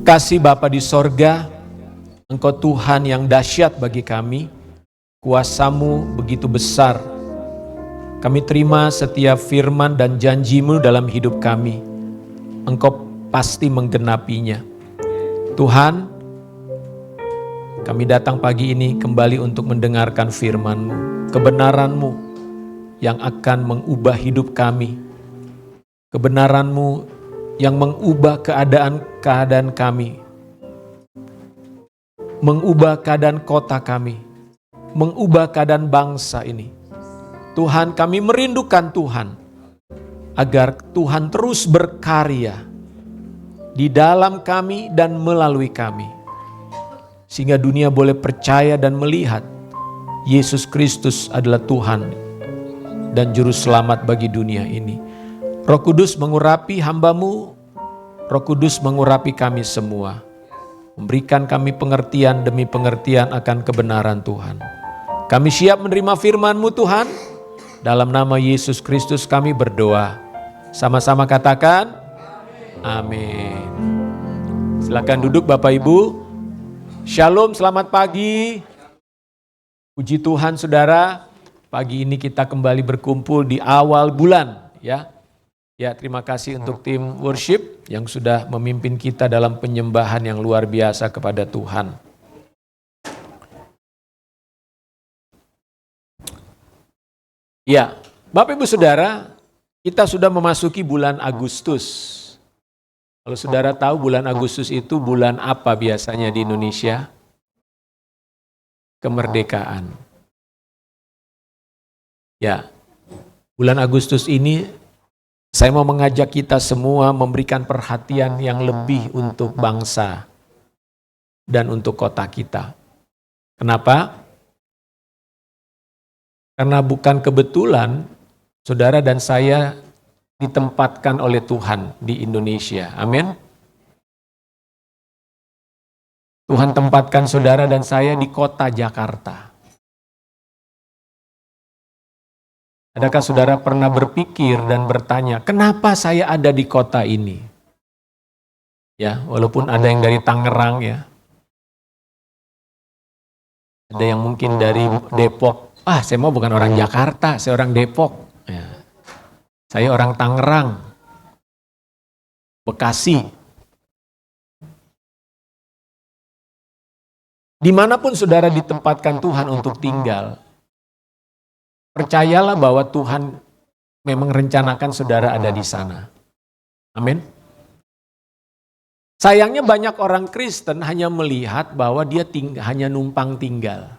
Kasih Bapa di sorga, Engkau Tuhan yang dahsyat bagi kami, kuasa-Mu begitu besar. Kami terima setiap firman dan janji-Mu dalam hidup kami. Engkau pasti menggenapinya. Tuhan, kami datang pagi ini kembali untuk mendengarkan firman-Mu, kebenaran-Mu yang akan mengubah hidup kami, kebenaran-Mu yang mengubah keadaan kami, mengubah keadaan kota kami, mengubah keadaan bangsa ini. Tuhan, kami merindukan Tuhan, agar Tuhan terus berkarya di dalam kami dan melalui kami, sehingga dunia boleh percaya dan melihat Yesus Kristus adalah Tuhan dan Juru Selamat bagi dunia ini. Roh Kudus mengurapi hamba-Mu, Roh Kudus mengurapi kami semua, memberikan kami pengertian demi pengertian akan kebenaran Tuhan. Kami siap menerima firman-Mu Tuhan, dalam nama Yesus Kristus kami berdoa. Sama-sama katakan, amin. Silakan duduk Bapak Ibu. Shalom, selamat pagi. Puji Tuhan saudara, pagi ini kita kembali berkumpul di awal bulan ya. Ya, terima kasih untuk tim worship yang sudah memimpin kita dalam penyembahan yang luar biasa kepada Tuhan. Ya, Bapak Ibu Saudara, kita sudah memasuki bulan Agustus. Kalau saudara tahu bulan Agustus itu bulan apa biasanya di Indonesia? Kemerdekaan. Ya, bulan Agustus ini saya mau mengajak kita semua memberikan perhatian yang lebih untuk bangsa dan untuk kota kita. Kenapa? Karena bukan kebetulan saudara dan saya ditempatkan oleh Tuhan di Indonesia. Amin. Tuhan tempatkan saudara dan saya di kota Jakarta. Adakah saudara pernah berpikir dan bertanya, kenapa saya ada di kota ini? Ya, walaupun ada yang dari Tangerang ya. Ada yang mungkin dari Depok. Saya mau bukan orang Jakarta, saya orang Depok. Ya. Saya orang Tangerang, Bekasi. Dimanapun saudara ditempatkan Tuhan untuk tinggal, percayalah bahwa Tuhan memang rencanakan saudara ada di sana. Amin. Sayangnya banyak orang Kristen hanya melihat bahwa dia hanya numpang tinggal.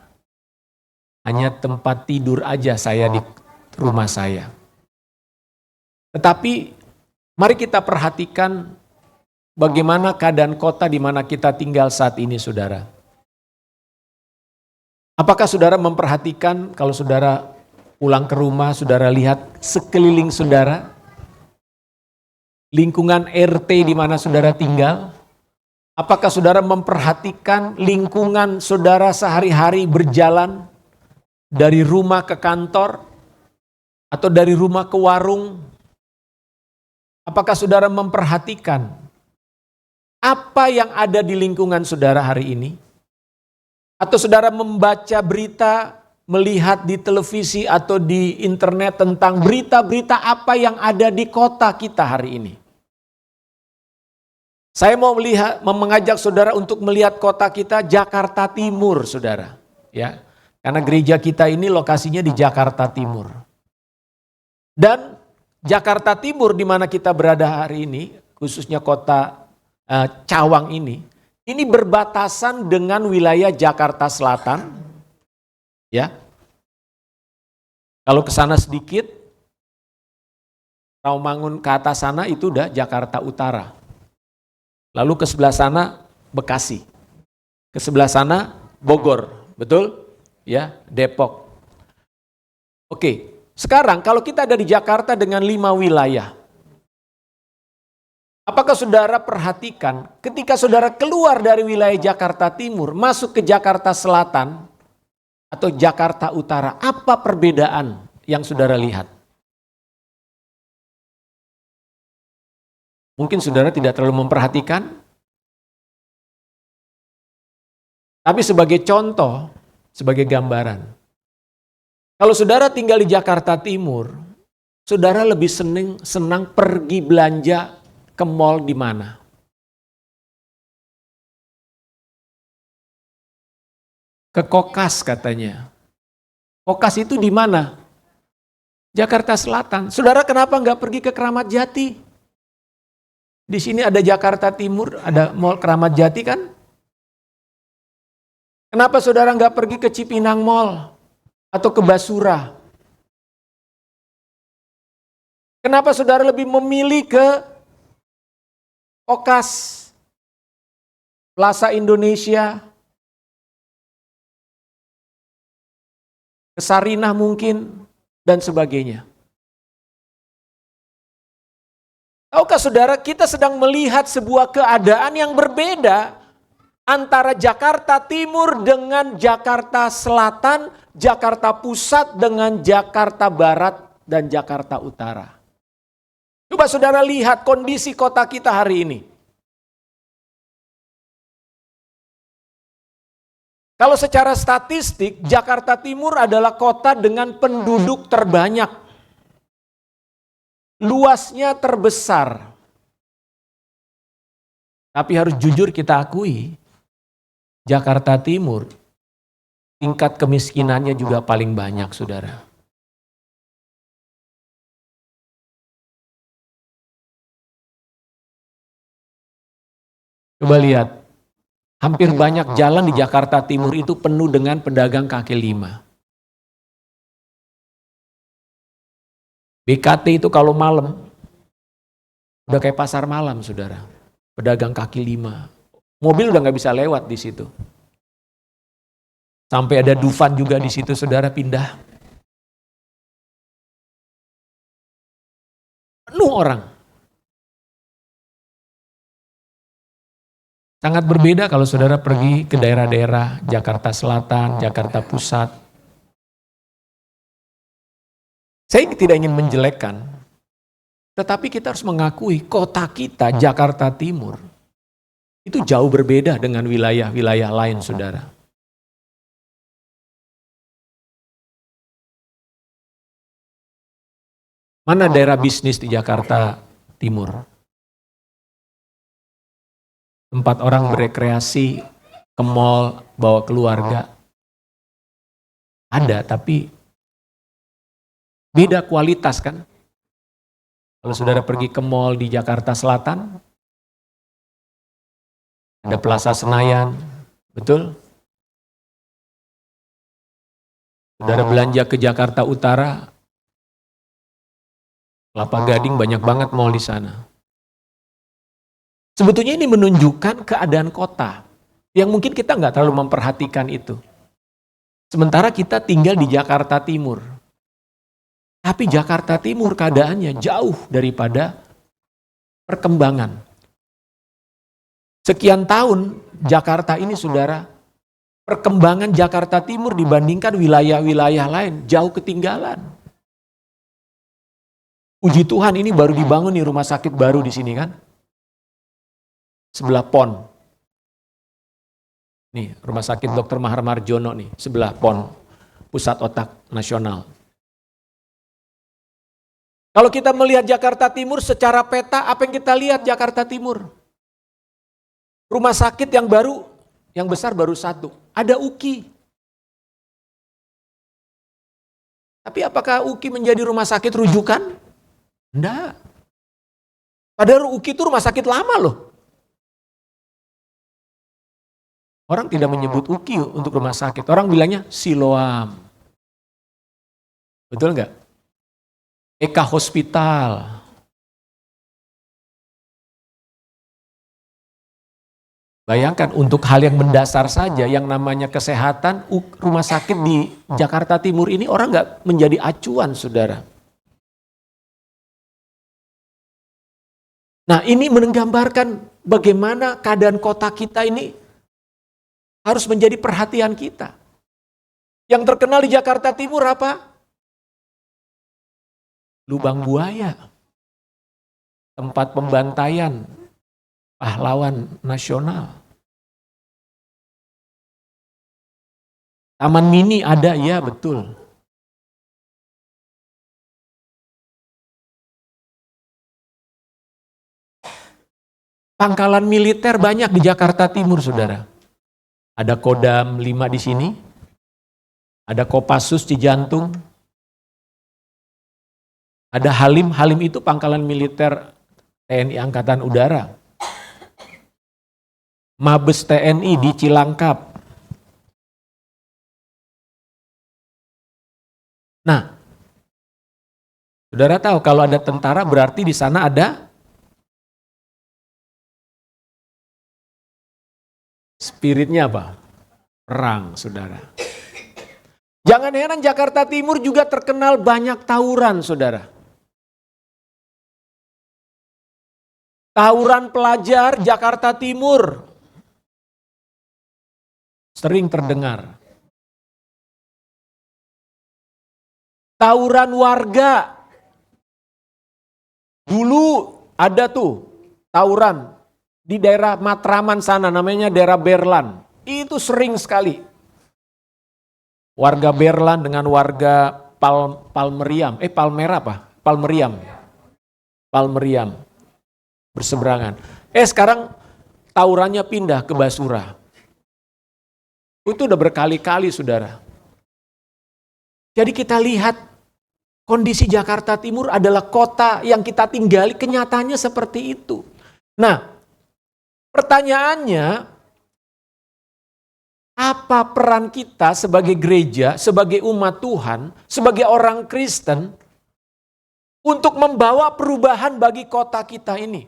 Hanya tempat tidur aja saya di rumah saya. Tetapi mari kita perhatikan bagaimana keadaan kota di mana kita tinggal saat ini saudara. Apakah saudara memperhatikan kalau saudara pulang ke rumah, saudara lihat sekeliling saudara, lingkungan RT di mana saudara tinggal? Apakah saudara memperhatikan lingkungan saudara sehari-hari berjalan dari rumah ke kantor atau dari rumah ke warung? Apakah saudara memperhatikan apa yang ada di lingkungan saudara hari ini? Atau saudara membaca berita, melihat di televisi atau di internet tentang berita-berita apa yang ada di kota kita hari ini. Saya mau mengajak saudara untuk melihat kota kita Jakarta Timur, saudara. Ya, karena gereja kita ini lokasinya di Jakarta Timur. Dan Jakarta Timur di mana kita berada hari ini, khususnya kota Cawang ini berbatasan dengan wilayah Jakarta Selatan. Ya, kalau ke sana sedikit, Rawamangun ke atas sana itu udah Jakarta Utara. Lalu ke sebelah sana Bekasi, ke sebelah sana Bogor, betul? Ya, Depok. Oke, sekarang kalau kita ada di Jakarta dengan 5 wilayah, apakah saudara perhatikan ketika saudara keluar dari wilayah Jakarta Timur, masuk ke Jakarta Selatan, atau Jakarta Utara, apa perbedaan yang saudara lihat? Mungkin saudara tidak terlalu memperhatikan, Tapi sebagai contoh, sebagai gambaran. Kalau saudara tinggal di Jakarta Timur, saudara lebih senang pergi belanja ke mall di mana? Ke Kokas katanya. Kokas itu di mana? Jakarta Selatan. Saudara kenapa nggak pergi ke Keramat Jati? Di sini ada Jakarta Timur, ada mall Keramat Jati kan? Kenapa saudara nggak pergi ke Cipinang Mall atau ke Basura? Kenapa saudara lebih memilih ke Kokas, Plaza Indonesia, ke Sarinah mungkin, dan sebagainya? Tahukah saudara, kita sedang melihat sebuah keadaan yang berbeda antara Jakarta Timur dengan Jakarta Selatan, Jakarta Pusat dengan Jakarta Barat dan Jakarta Utara. Coba saudara lihat kondisi kota kita hari ini. Kalau secara statistik, Jakarta Timur adalah kota dengan penduduk terbanyak. Luasnya terbesar. Tapi harus jujur kita akui, Jakarta Timur, tingkat kemiskinannya juga paling banyak, saudara. Coba lihat, hampir banyak jalan di Jakarta Timur itu penuh dengan pedagang kaki lima. BKT itu kalau malam, udah kayak pasar malam, saudara. Pedagang kaki lima. Mobil udah nggak bisa lewat di situ. Sampai ada Dufan juga di situ, saudara, pindah. Penuh orang. Sangat berbeda kalau saudara pergi ke daerah-daerah Jakarta Selatan, Jakarta Pusat. Saya tidak ingin menjelekkan, tetapi kita harus mengakui kota kita, Jakarta Timur, itu jauh berbeda dengan wilayah-wilayah lain, saudara. Mana daerah bisnis di Jakarta Timur? Tempat orang berekreasi, ke mall, bawa keluarga. Ada, tapi beda kualitas kan? Kalau saudara pergi ke mall di Jakarta Selatan, ada Plaza Senayan, betul? Saudara belanja ke Jakarta Utara, Kelapa Gading banyak banget mall di sana. Sebetulnya ini menunjukkan keadaan kota yang mungkin kita nggak terlalu memperhatikan itu. Sementara kita tinggal di Jakarta Timur. Tapi Jakarta Timur keadaannya jauh daripada perkembangan. Sekian tahun Jakarta ini, saudara, perkembangan Jakarta Timur dibandingkan wilayah-wilayah lain jauh ketinggalan. Puji Tuhan ini baru dibangun nih rumah sakit baru di sini kan. Sebelah PON. Nih, Rumah Sakit Dr. Mahar Marjono nih, sebelah PON, Pusat Otak Nasional. Kalau kita melihat Jakarta Timur secara peta, apa yang kita lihat Jakarta Timur? Rumah sakit yang baru, yang besar baru satu, ada UKI. Tapi apakah UKI menjadi rumah sakit rujukan? Enggak. Padahal UKI itu rumah sakit lama loh. Orang tidak menyebut UKI untuk rumah sakit. Orang bilangnya Siloam. Betul nggak? Eka Hospital. Bayangkan untuk hal yang mendasar saja, yang namanya kesehatan, rumah sakit di Jakarta Timur ini orang nggak menjadi acuan, saudara. Nah, ini menggambarkan bagaimana keadaan kota kita ini harus menjadi perhatian kita. Yang terkenal di Jakarta Timur apa? Lubang buaya. Tempat pembantaian pahlawan nasional. Taman mini ada, ya betul. Pangkalan militer banyak di Jakarta Timur, saudara. Ada Kodam 5 di sini, ada Kopassus di Jantung, ada Halim. Halim itu pangkalan militer TNI Angkatan Udara. Mabes TNI di Cilangkap. Nah, saudara tahu kalau ada tentara berarti di sana ada spiritnya apa? Perang, saudara. Jangan heran Jakarta Timur juga terkenal banyak tawuran, saudara. Tawuran pelajar Jakarta Timur sering terdengar. Tawuran warga. Dulu ada tuh tawuran di daerah Matraman sana, namanya daerah Berlan. Itu sering sekali. Warga Berlan dengan warga Palmeriam. Palmera apa? Palmeriam. Berseberangan. Sekarang tawurannya pindah ke Basura. Itu udah berkali-kali, saudara. Jadi kita lihat kondisi Jakarta Timur adalah kota yang kita tinggali, kenyataannya seperti itu. Nah, pertanyaannya, apa peran kita sebagai gereja, sebagai umat Tuhan, sebagai orang Kristen, untuk membawa perubahan bagi kota kita ini?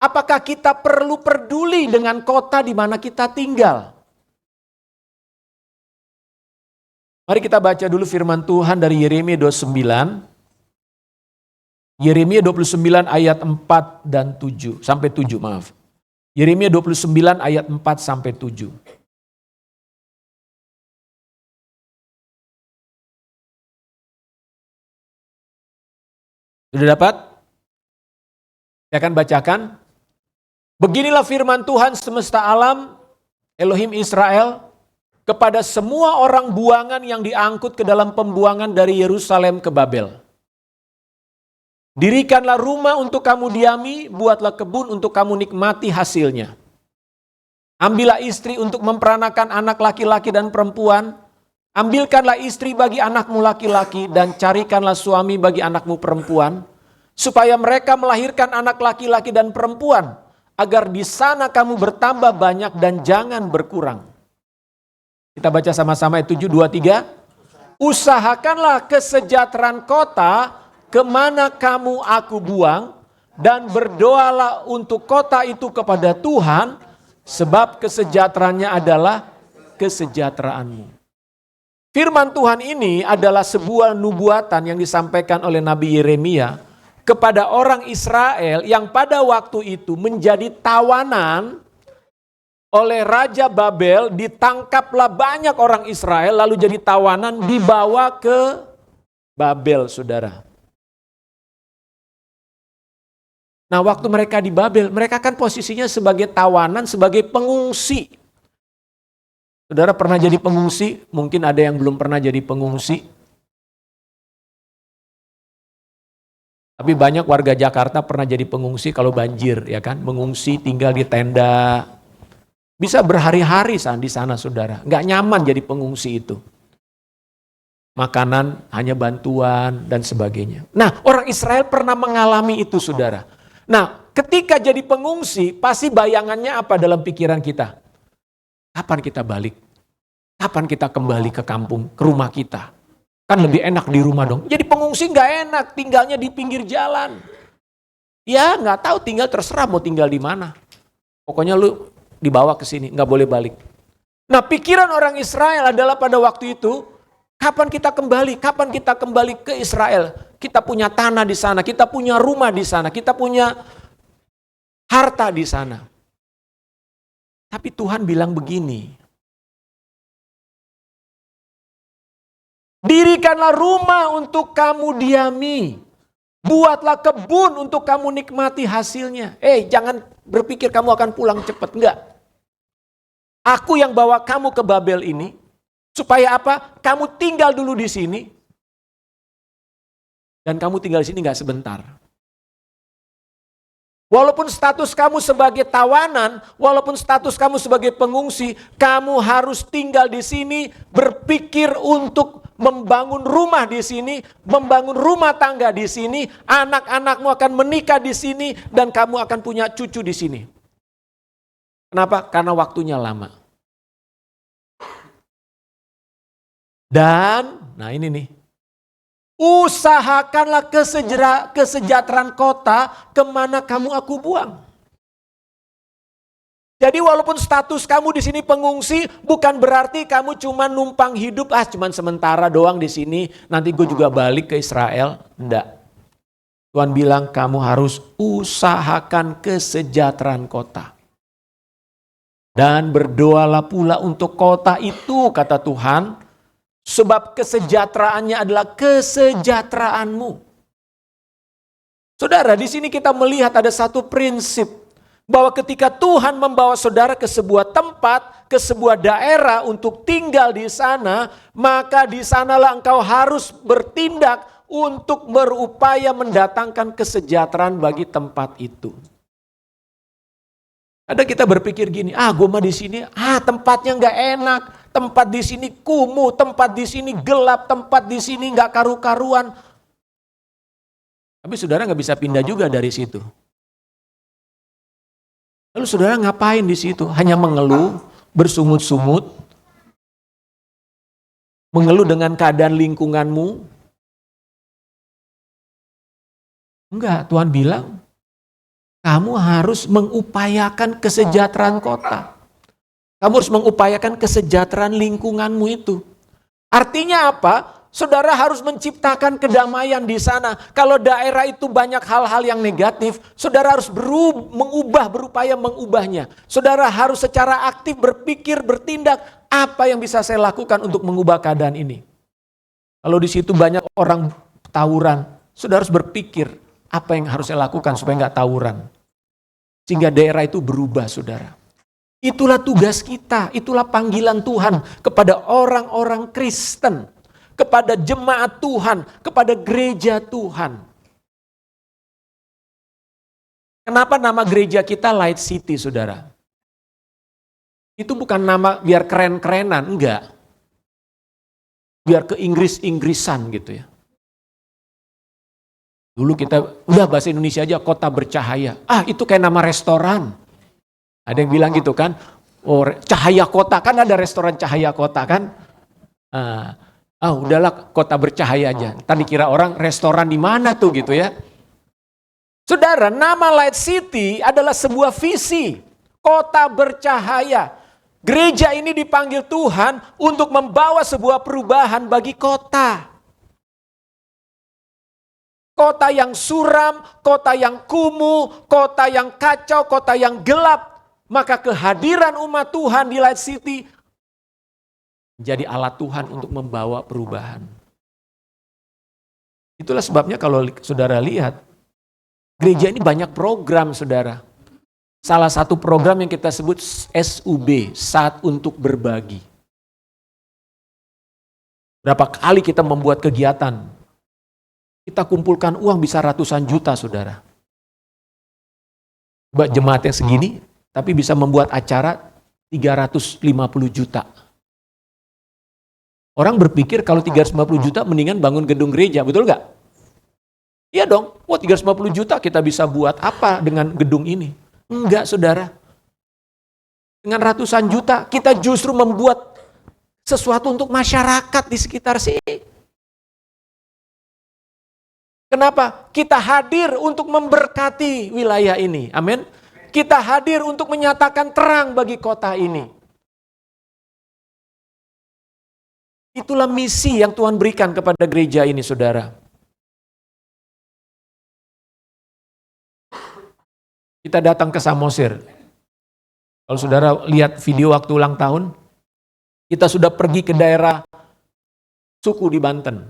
Apakah kita perlu peduli dengan kota di mana kita tinggal? Mari kita baca dulu firman Tuhan dari Yeremia 29. Yeremia 29 ayat 4 dan 7 sampai 7, maaf. Yeremia 29 ayat 4 sampai 7. Sudah dapat? Saya akan bacakan. Beginilah firman Tuhan semesta alam, Elohim Israel, kepada semua orang buangan yang diangkut ke dalam pembuangan dari Yerusalem ke Babel. Dirikanlah rumah untuk kamu diami, buatlah kebun untuk kamu nikmati hasilnya. Ambillah istri untuk memperanakan anak laki-laki dan perempuan. Ambilkanlah istri bagi anakmu laki-laki dan carikanlah suami bagi anakmu perempuan, supaya mereka melahirkan anak laki-laki dan perempuan, agar di sana kamu bertambah banyak dan jangan berkurang. Kita baca sama-sama 7, 2, 3. Usahakanlah kesejahteraan kota kemana kamu aku buang, dan berdoalah untuk kota itu kepada Tuhan, sebab kesejahteraannya adalah kesejahteraanmu. Firman Tuhan ini adalah sebuah nubuatan yang disampaikan oleh Nabi Yeremia kepada orang Israel yang pada waktu itu menjadi tawanan oleh Raja Babel. Ditangkaplah banyak orang Israel lalu jadi tawanan, dibawa ke Babel, saudara. Nah, waktu mereka di Babel, mereka kan posisinya sebagai tawanan, sebagai pengungsi. Saudara pernah jadi pengungsi? Mungkin ada yang belum pernah jadi pengungsi. Tapi banyak warga Jakarta pernah jadi pengungsi kalau banjir, ya kan? Mengungsi, tinggal di tenda. Bisa berhari-hari di sana, saudara. Nggak nyaman jadi pengungsi itu. Makanan hanya bantuan dan sebagainya. Nah, orang Israel pernah mengalami itu, saudara. Nah, ketika jadi pengungsi, pasti bayangannya apa dalam pikiran kita? Kapan kita balik? Kapan kita kembali ke kampung, ke rumah kita? Kan lebih enak di rumah dong. Jadi pengungsi nggak enak, tinggalnya di pinggir jalan. Ya nggak tahu, tinggal terserah mau tinggal di mana. Pokoknya lu dibawa ke sini, nggak boleh balik. Nah, pikiran orang Israel adalah pada waktu itu, kapan kita kembali? Kapan kita kembali ke Israel? Kita punya tanah di sana, kita punya rumah di sana, kita punya harta di sana. Tapi Tuhan bilang begini, dirikanlah rumah untuk kamu diami, buatlah kebun untuk kamu nikmati hasilnya. Jangan berpikir kamu akan pulang cepat, enggak. Aku yang bawa kamu ke Babel ini, supaya apa? Kamu tinggal dulu di sini, dan kamu tinggal di sini gak sebentar. Walaupun status kamu sebagai tawanan, walaupun status kamu sebagai pengungsi, kamu harus tinggal di sini, berpikir untuk membangun rumah di sini, membangun rumah tangga di sini, anak-anakmu akan menikah di sini, dan kamu akan punya cucu di sini. Kenapa? Karena waktunya lama. Dan, nah ini nih, usahakanlah kesejahteraan kota kemana kamu aku buang. Jadi walaupun status kamu di sini pengungsi, bukan berarti kamu cuma numpang hidup, cuma sementara doang di sini, nanti gue juga balik ke Israel. Enggak. Tuhan bilang kamu harus usahakan kesejahteraan kota. Dan berdoalah pula untuk kota itu, kata Tuhan. Sebab kesejahteraannya adalah kesejahteraanmu. Saudara, di sini kita melihat ada satu prinsip. Bahwa ketika Tuhan membawa saudara ke sebuah tempat, ke sebuah daerah untuk tinggal di sana, maka di sanalah engkau harus bertindak untuk berupaya mendatangkan kesejahteraan bagi tempat itu. Ada kita berpikir gini, gue mah di sini, tempatnya nggak enak. Tempat di sini kumuh, tempat di sini gelap, tempat di sini nggak karu-karuan. Tapi saudara nggak bisa pindah juga dari situ. Lalu saudara ngapain di situ? Hanya mengeluh, bersungut-sungut, mengeluh dengan keadaan lingkunganmu. Enggak, Tuhan bilang, kamu harus mengupayakan kesejahteraan kota. Kamu harus mengupayakan kesejahteraan lingkunganmu itu. Artinya apa? Saudara harus menciptakan kedamaian di sana. Kalau daerah itu banyak hal-hal yang negatif, saudara harus berupaya mengubahnya. Saudara harus secara aktif berpikir, bertindak, apa yang bisa saya lakukan untuk mengubah keadaan ini. Kalau di situ banyak orang tawuran, saudara harus berpikir, apa yang harus saya lakukan supaya nggak tawuran. Sehingga daerah itu berubah, saudara. Itulah tugas kita, itulah panggilan Tuhan kepada orang-orang Kristen, kepada jemaat Tuhan, kepada gereja Tuhan. Kenapa nama gereja kita Light City, saudara? Itu bukan nama biar keren-kerenan, enggak. Biar ke Inggris-Inggrisan gitu ya. Dulu kita, udah bahasa Indonesia aja, kota bercahaya. Itu kayak nama restoran. Ada yang bilang gitu kan, cahaya kota, kan ada restoran cahaya kota kan. Udahlah kota bercahaya aja. Tadi kira orang restoran di mana tuh gitu ya. Saudara, nama Light City adalah sebuah visi. Kota bercahaya. Gereja ini dipanggil Tuhan untuk membawa sebuah perubahan bagi kota. Kota yang suram, kota yang kumuh, kota yang kacau, kota yang gelap. Maka kehadiran umat Tuhan di Light City menjadi alat Tuhan untuk membawa perubahan. Itulah sebabnya kalau saudara lihat, gereja ini banyak program, saudara. Salah satu program yang kita sebut SUB, Saat Untuk Berbagi. Berapa kali kita membuat kegiatan, kita kumpulkan uang bisa ratusan juta, saudara. Coba jemaat yang segini, tapi bisa membuat acara 350 juta. Orang berpikir kalau 350 juta mendingan bangun gedung gereja, betul nggak? Iya dong, 350 juta kita bisa buat apa dengan gedung ini? Enggak, saudara. Dengan ratusan juta kita justru membuat sesuatu untuk masyarakat di sekitar sini. Kenapa? Kita hadir untuk memberkati wilayah ini. Amin. Kita hadir untuk menyatakan terang bagi kota ini. Itulah misi yang Tuhan berikan kepada gereja ini, saudara. Kita datang ke Samosir. Kalau saudara lihat video waktu ulang tahun, kita sudah pergi ke daerah suku di Banten.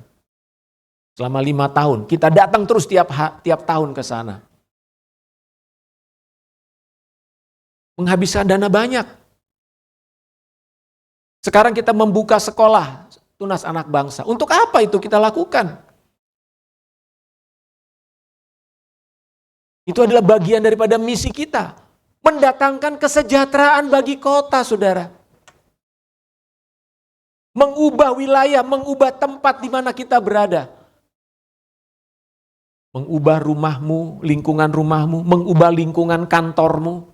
Selama 5 tahun, kita datang terus tiap tahun ke sana. Menghabiskan dana banyak. Sekarang kita membuka sekolah tunas anak bangsa. Untuk apa itu kita lakukan? Itu adalah bagian daripada misi kita. Mendatangkan kesejahteraan bagi kota, saudara. Mengubah wilayah, mengubah tempat di mana kita berada. Mengubah rumahmu, lingkungan rumahmu, mengubah lingkungan kantormu.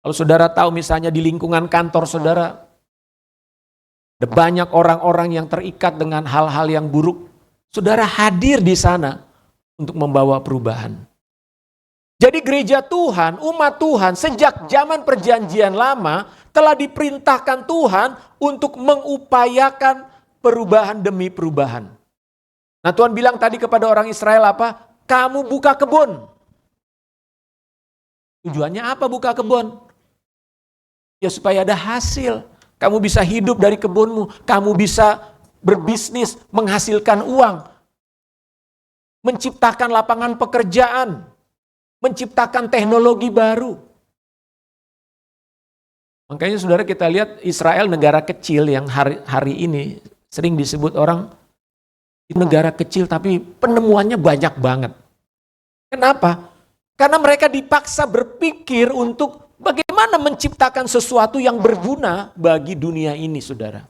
Kalau saudara tahu misalnya di lingkungan kantor saudara, ada banyak orang-orang yang terikat dengan hal-hal yang buruk. Saudara hadir di sana untuk membawa perubahan. Jadi gereja Tuhan, umat Tuhan sejak zaman perjanjian lama telah diperintahkan Tuhan untuk mengupayakan perubahan demi perubahan. Nah Tuhan bilang tadi kepada orang Israel apa? Kamu buka kebun. Tujuannya apa buka kebun? Ya supaya ada hasil. Kamu bisa hidup dari kebunmu. Kamu bisa berbisnis, menghasilkan uang. Menciptakan lapangan pekerjaan. Menciptakan teknologi baru. Makanya saudara kita lihat Israel negara kecil yang hari ini sering disebut orang negara kecil tapi penemuannya banyak banget. Kenapa? Karena mereka dipaksa berpikir untuk bagaimana menciptakan sesuatu yang berguna bagi dunia ini, saudara.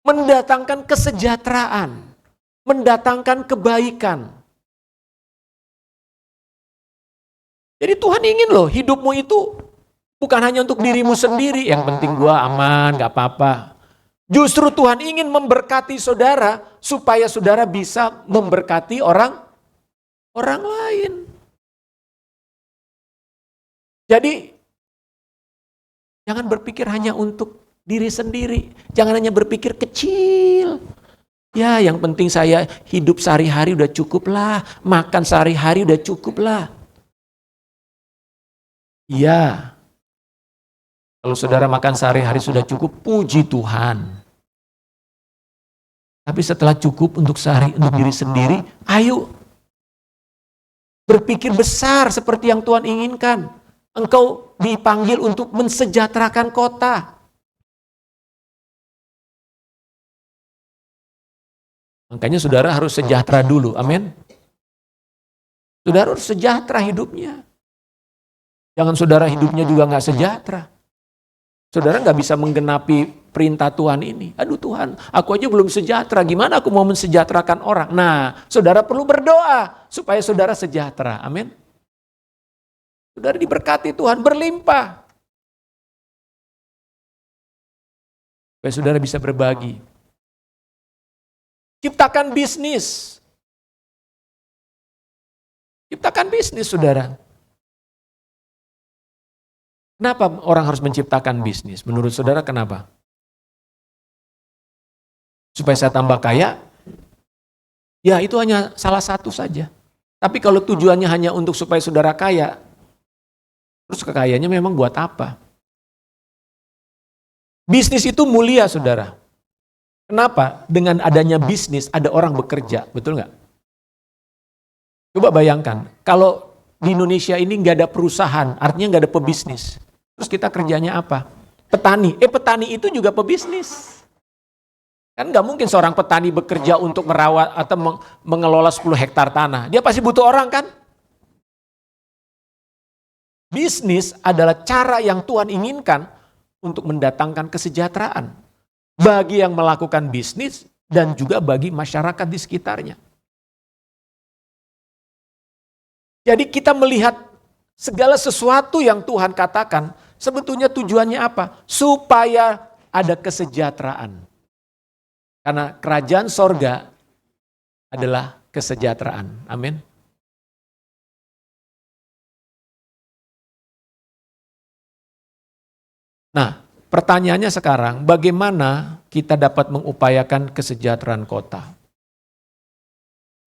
Mendatangkan kesejahteraan. Mendatangkan kebaikan. Jadi Tuhan ingin loh hidupmu itu bukan hanya untuk dirimu sendiri. Yang penting gua aman, gak apa-apa. Justru Tuhan ingin memberkati saudara supaya saudara bisa memberkati orang lain. Jadi jangan berpikir hanya untuk diri sendiri. Jangan hanya berpikir kecil. Ya yang penting saya hidup sehari-hari udah cukup lah. Makan sehari-hari udah cukup lah. Iya. Kalau saudara makan sehari-hari sudah cukup, puji Tuhan. Tapi setelah cukup untuk diri sendiri, ayo berpikir besar seperti yang Tuhan inginkan. Engkau dipanggil untuk mensejahterakan kota. Makanya saudara harus sejahtera dulu, amin. Saudara harus sejahtera hidupnya. Jangan saudara hidupnya juga gak sejahtera. Saudara gak bisa menggenapi perintah Tuhan ini. Aduh Tuhan, aku aja belum sejahtera, gimana aku mau mensejahterakan orang? Nah, saudara perlu berdoa supaya saudara sejahtera, amin. Saudara diberkati Tuhan, berlimpah. Supaya saudara bisa berbagi. Ciptakan bisnis. Ciptakan bisnis, saudara. Kenapa orang harus menciptakan bisnis? Menurut saudara kenapa? Supaya saya tambah kaya? Ya itu hanya salah satu saja. Tapi kalau tujuannya hanya untuk supaya saudara kaya, terus kekayaannya memang buat apa? Bisnis itu mulia, saudara. Kenapa? Dengan adanya bisnis ada orang bekerja, betul nggak? Coba bayangkan, kalau di Indonesia ini nggak ada perusahaan, artinya nggak ada pebisnis. Terus kita kerjanya apa? Petani. Petani itu juga pebisnis. Kan nggak mungkin seorang petani bekerja untuk merawat atau mengelola 10 hektar tanah. Dia pasti butuh orang kan? Bisnis adalah cara yang Tuhan inginkan untuk mendatangkan kesejahteraan. Bagi yang melakukan bisnis dan juga bagi masyarakat di sekitarnya. Jadi kita melihat segala sesuatu yang Tuhan katakan, sebetulnya tujuannya apa? Supaya ada kesejahteraan. Karena kerajaan sorga adalah kesejahteraan. Amin. Nah, pertanyaannya sekarang, bagaimana kita dapat mengupayakan kesejahteraan kota?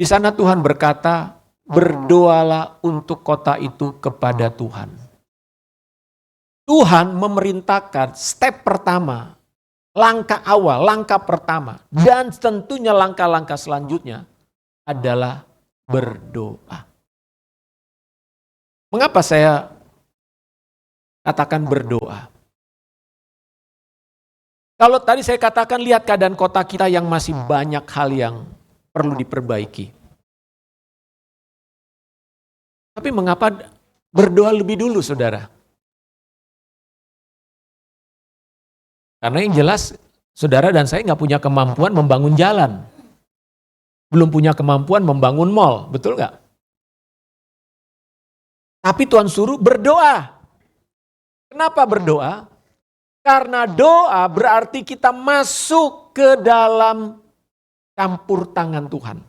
Di sana Tuhan berkata, berdoalah untuk kota itu kepada Tuhan. Tuhan memerintahkan step pertama, langkah awal, langkah pertama, dan tentunya langkah-langkah selanjutnya adalah berdoa. Mengapa saya Katakan berdoa. Kalau tadi saya katakan lihat keadaan kota kita yang masih banyak hal yang perlu diperbaiki. Tapi mengapa berdoa lebih dulu, saudara? Karena yang jelas, saudara dan saya nggak punya kemampuan membangun jalan. Belum punya kemampuan membangun mall, betul nggak? Tapi Tuhan suruh berdoa. Kenapa berdoa? Karena doa berarti kita masuk ke dalam campur tangan Tuhan.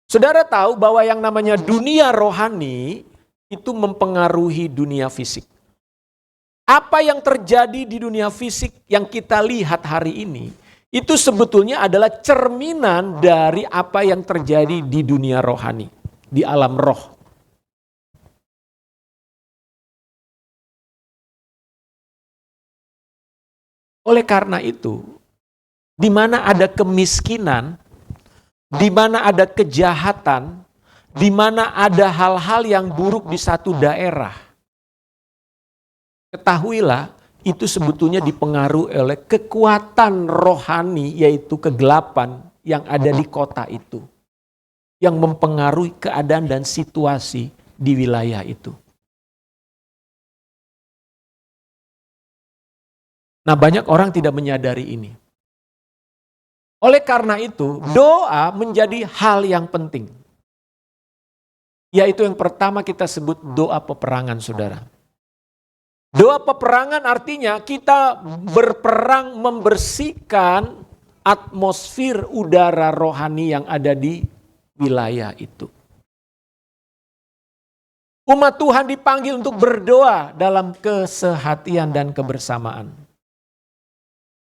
Saudara tahu bahwa yang namanya dunia rohani itu mempengaruhi dunia fisik. Apa yang terjadi di dunia fisik yang kita lihat hari ini, itu sebetulnya adalah cerminan dari apa yang terjadi di dunia rohani, di alam roh. Oleh karena itu, di mana ada kemiskinan, di mana ada kejahatan, di mana ada hal-hal yang buruk di satu daerah, ketahuilah itu sebetulnya dipengaruhi oleh kekuatan rohani, yaitu kegelapan yang ada di kota itu, yang mempengaruhi keadaan dan situasi di wilayah itu. Nah, banyak orang tidak menyadari ini. Oleh karena itu, doa menjadi hal yang penting. Yaitu yang pertama kita sebut doa peperangan, saudara. Doa peperangan artinya kita berperang membersihkan atmosfer udara rohani yang ada di wilayah itu. Umat Tuhan dipanggil untuk berdoa dalam kesehatian dan kebersamaan.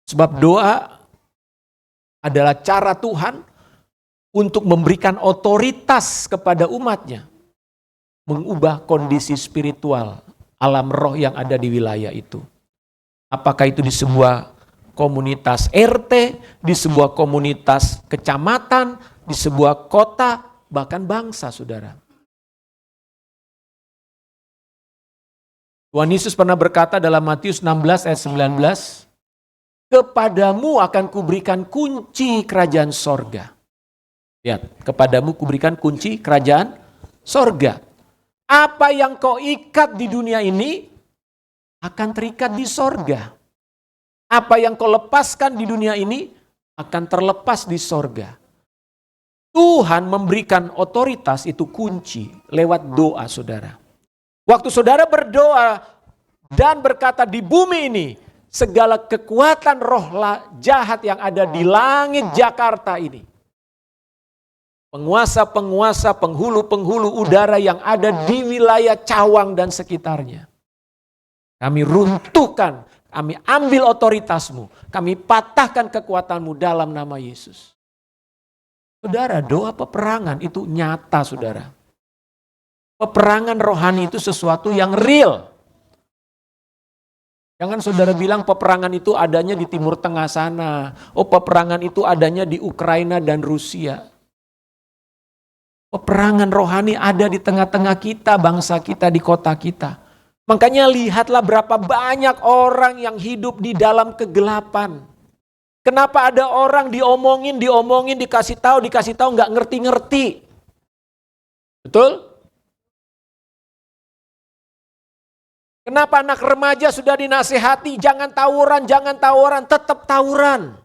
Sebab doa adalah cara Tuhan untuk memberikan otoritas kepada umatnya. Mengubah kondisi spiritual, alam roh yang ada di wilayah itu. Apakah itu di sebuah komunitas RT, di sebuah komunitas kecamatan, di sebuah kota, bahkan bangsa, saudara. Tuhan Yesus pernah berkata dalam Matius 16 ayat 19, kepadamu akan kuberikan kunci kerajaan sorga. Lihat, kepadamu kuberikan kunci kerajaan sorga. Apa yang kau ikat di dunia ini akan terikat di sorga. Apa yang kau lepaskan di dunia ini akan terlepas di sorga. Tuhan memberikan otoritas, itu kunci lewat doa, saudara. Waktu saudara berdoa dan berkata di bumi ini, segala kekuatan roh jahat yang ada di langit Jakarta ini, penguasa-penguasa, penghulu-penghulu udara yang ada di wilayah Cawang dan sekitarnya, kami runtuhkan, kami ambil otoritasmu, kami patahkan kekuatanmu dalam nama Yesus. Saudara, doa peperangan itu nyata, saudara. Peperangan rohani itu sesuatu yang real. Jangan saudara bilang peperangan itu adanya di Timur Tengah sana. Oh, peperangan itu adanya di Ukraina dan Rusia. Peperangan rohani ada di tengah-tengah kita, bangsa kita, di kota kita. Makanya lihatlah berapa banyak orang yang hidup di dalam kegelapan. Kenapa ada orang diomongin, dikasih tahu, nggak ngerti-ngerti. Betul? Kenapa anak remaja sudah dinasihati, jangan tawuran, tetap tawuran.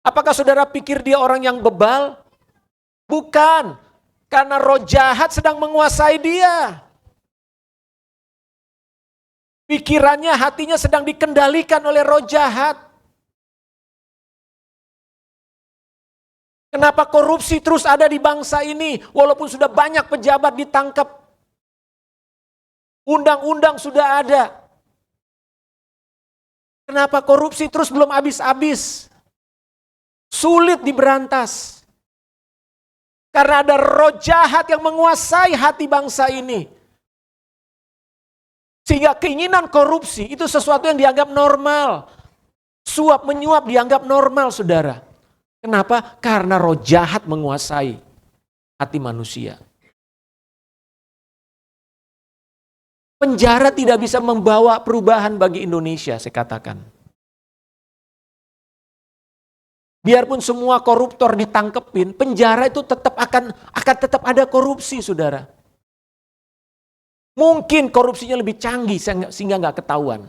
Apakah saudara pikir dia orang yang bebal? Bukan, karena roh jahat sedang menguasai dia. Pikirannya, hatinya sedang dikendalikan oleh roh jahat. Kenapa korupsi terus ada di bangsa ini, walaupun sudah banyak pejabat ditangkap? Undang-undang sudah ada. Kenapa korupsi terus belum habis-habis? Sulit diberantas. Karena ada roh jahat yang menguasai hati bangsa ini. Sehingga keinginan korupsi itu sesuatu yang dianggap normal. Suap menyuap dianggap normal, saudara. Kenapa? Karena roh jahat menguasai hati manusia. Penjara tidak bisa membawa perubahan bagi Indonesia, saya katakan. Biarpun semua koruptor ditangkepin, penjara itu tetap akan tetap ada korupsi, saudara. Mungkin korupsinya lebih canggih sehingga nggak ketahuan.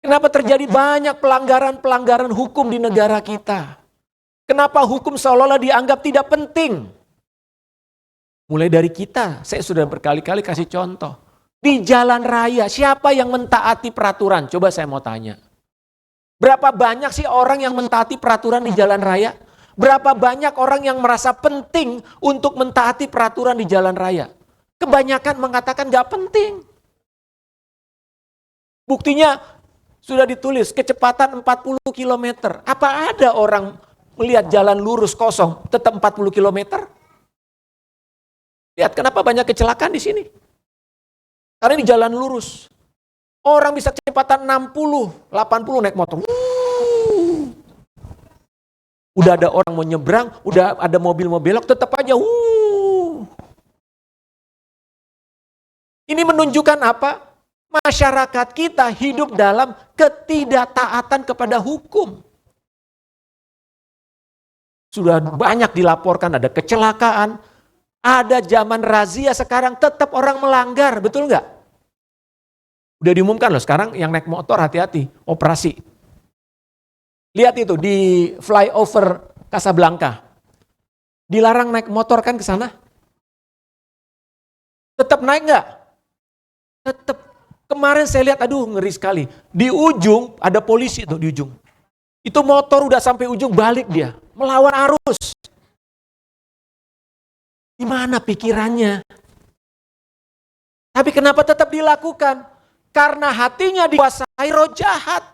Kenapa terjadi banyak pelanggaran hukum di negara kita? Kenapa hukum seolah-olah dianggap tidak penting? Mulai dari kita, saya sudah berkali-kali kasih contoh. Di jalan raya, siapa yang mentaati peraturan? Coba saya mau tanya. Berapa banyak sih orang yang mentaati peraturan di jalan raya? Berapa banyak orang yang merasa penting untuk mentaati peraturan di jalan raya? Kebanyakan mengatakan gak penting. Buktinya sudah ditulis kecepatan 40 km. Apa ada orang melihat jalan lurus kosong tetap 40 km? Lihat kenapa banyak kecelakaan di sini. Karena di jalan lurus. Orang bisa kecepatan 60, 80 naik motor. Udah ada orang mau nyebrang, udah ada mobil mau belok, tetap aja. Ini menunjukkan apa? Masyarakat kita hidup dalam ketidaktaatan kepada hukum. Sudah banyak dilaporkan ada kecelakaan, ada zaman razia sekarang tetap orang melanggar, betul nggak? Udah diumumkan loh sekarang yang naik motor hati-hati, operasi. Lihat itu di flyover Casablanca. Dilarang naik motor kan ke sana? Tetap naik nggak? Tetap. Kemarin saya lihat, aduh ngeri sekali. Di ujung ada polisi tuh di ujung. Itu motor udah sampai ujung balik dia, melawan arus. Di mana pikirannya? Tapi kenapa tetap dilakukan? Karena hatinya dikuasai roh jahat.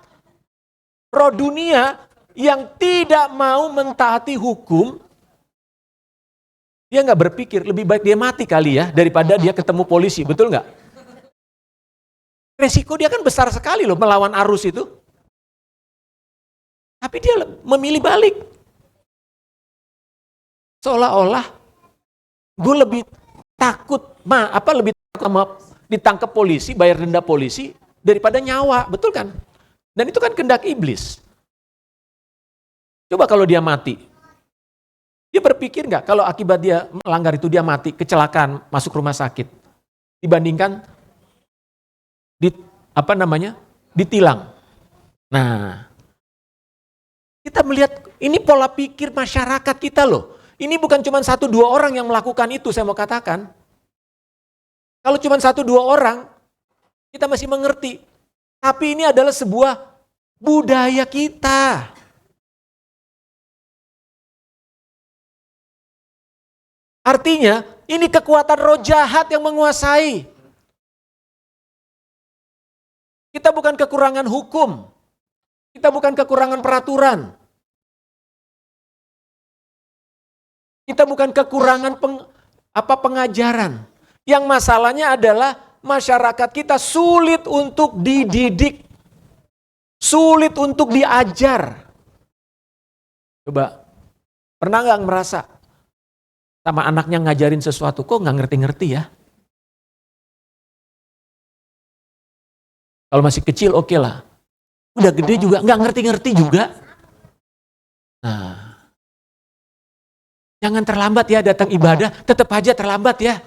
Roh dunia yang tidak mau mentaati hukum. Dia nggak berpikir, lebih baik dia mati kali ya, daripada dia ketemu polisi, betul nggak? Resiko dia kan besar sekali loh melawan arus itu. Tapi dia memilih balik. Seolah-olah gue lebih takut sama ditangkap polisi, bayar denda polisi daripada nyawa, betul kan? Dan itu kan kehendak iblis. Coba kalau dia mati. Dia berpikir nggak kalau akibat dia melanggar itu dia mati, kecelakaan, masuk rumah sakit. Dibandingkan ditilang. Nah, kita melihat ini pola pikir masyarakat kita loh. Ini bukan cuma 1-2 orang yang melakukan itu, saya mau katakan. Kalau cuma 1-2 orang, kita masih mengerti. Tapi ini adalah sebuah budaya kita. Artinya, ini kekuatan roh jahat yang menguasai. Kita bukan kekurangan hukum. Kita bukan kekurangan peraturan. Kita bukan kekurangan pengajaran. Yang masalahnya adalah masyarakat kita sulit untuk dididik. Sulit untuk diajar. Coba, pernah nggak merasa sama anaknya ngajarin sesuatu, kok nggak ngerti-ngerti ya? Kalau masih kecil oke lah. Udah gede juga nggak ngerti-ngerti juga. Nah, jangan terlambat ya datang ibadah, tetap aja terlambat ya.